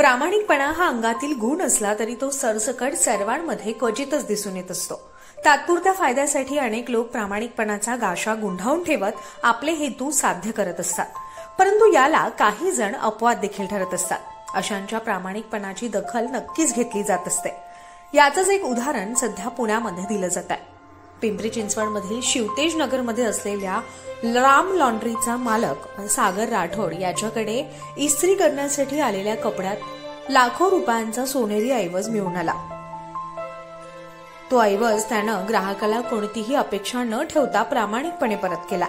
प्रामाणिकपणा हा अंगातील गुण असला तरी तो सरसकट सर्वांमध्ये क्वचितच दिसून येत असतो। तात्पुरत्या फायद्यासाठी अनेक लोक प्रामाणिकपणाचा गाशा गुंढावून ठेवत आपले हेतू साध्य करत असतात, परंतु याला काही जण अपवाद देखील ठरत असतात। अशांच्या प्रामाणिकपणाची दखल नक्कीच घेतली जात असते। याचंच एक उदाहरण सध्या पुण्यामध्ये दिलं जात आहे। पिंपरी चिंचवडमधील शिवतेज नगरमध्ये असलेल्या राम लॉन्ड्रीचा मालक सागर राठोड याच्याकडे इस्त्री करण्यासाठी आलेल्या कपड्यात लाखो रुपयांचा सोनेरी ऐवज मिळून आला। तो ऐवज त्यानं ग्राहकाला कोणतीही अपेक्षा न ठेवता प्रामाणिकपणे परत केला।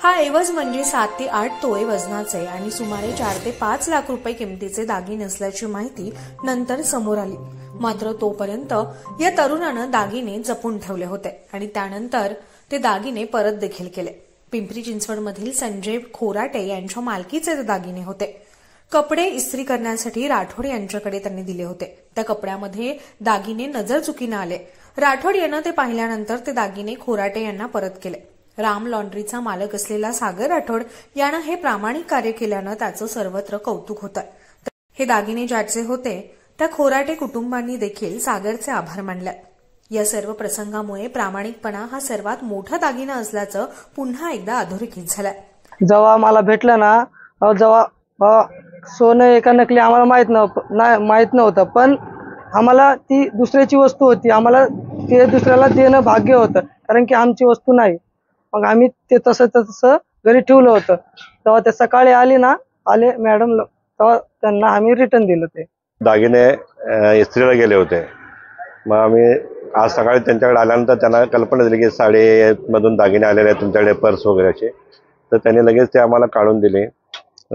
हा ऐवज म्हणजे 7 ते 8 तोळे वजनाचे आणि सुमारे 4 ते 5 लाख रुपये किमतीचे दागिने असल्याची माहिती नंतर समोर आली। मात्र तोपर्यंत या तरुणानं दागिने जपून ठेवले होते आणि त्यानंतर ते दागिने परत देखील केले। पिंपरी चिंचवडमधील संजय खोराटे यांच्या मालकीचे ते दागिने होते। कपडे इस्त्री करण्यासाठी राठोड यांच्याकडे त्यांनी दिले होते। त्या कपड्यामध्ये दागिने नजर चुकीने आले। राठोड यांना ते पाहिल्यानंतर ते दागिने खोराटे यांना परत केले। राम लॉन्ड्रीचा मालक असलेला सागर राठोड यानं हे प्रामाणिक कार्य केल्यानं त्याचं सर्वत्र कौतुक होतं। हे दागिने ज्याचे होते त्या खोराटे कुटुंबांनी देखील सागरचे आभार मानले। या सर्व प्रसंगामुळे प्रामाणिकपणा हा सर्वात मोठा दागिना असल्याचं पुन्हा एकदा अधोरेखित झालं। जेव्हा मला भेटलं ना, जेव्हा सोनं एका नकली आम्हाला माहित नव्हतं, पण आम्हाला ती दुसऱ्याची वस्तू होती। आम्हाला ते दुसऱ्याला देणं भाग्य होतं, कारण की आमची वस्तू नाही। मग आम्ही ते तसं घरी ठेवलं होतं। तेव्हा ते सकाळी आले मॅडम, तेव्हा त्यांना आम्ही रिटर्न दिलं। ते दागिने इस्त्रीला गेले होते। मग आम्ही आज सकाळी त्यांच्याकडे आल्यानंतर त्यांना कल्पना दिली की साडीमधून दागिने आलेले आहेत तुमच्याकडे, पर्स वगैरे असे। तर त्यांनी लगेच ते आम्हाला काढून दिले।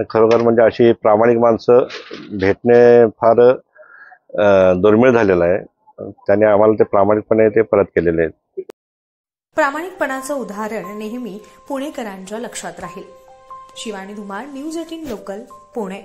खरोखर म्हणजे अशी प्रामाणिक माणसं भेटणे फार दुर्मिळ झालेलं आहे। त्यांनी आम्हाला ते प्रामाणिकपणे ते परत केलेले आहेत। प्रामाणिकपणाचं उदाहरण नेहमी पुणेकरांच्या लक्षात राहील। Shivani Dhumal, news 18 local, Pune.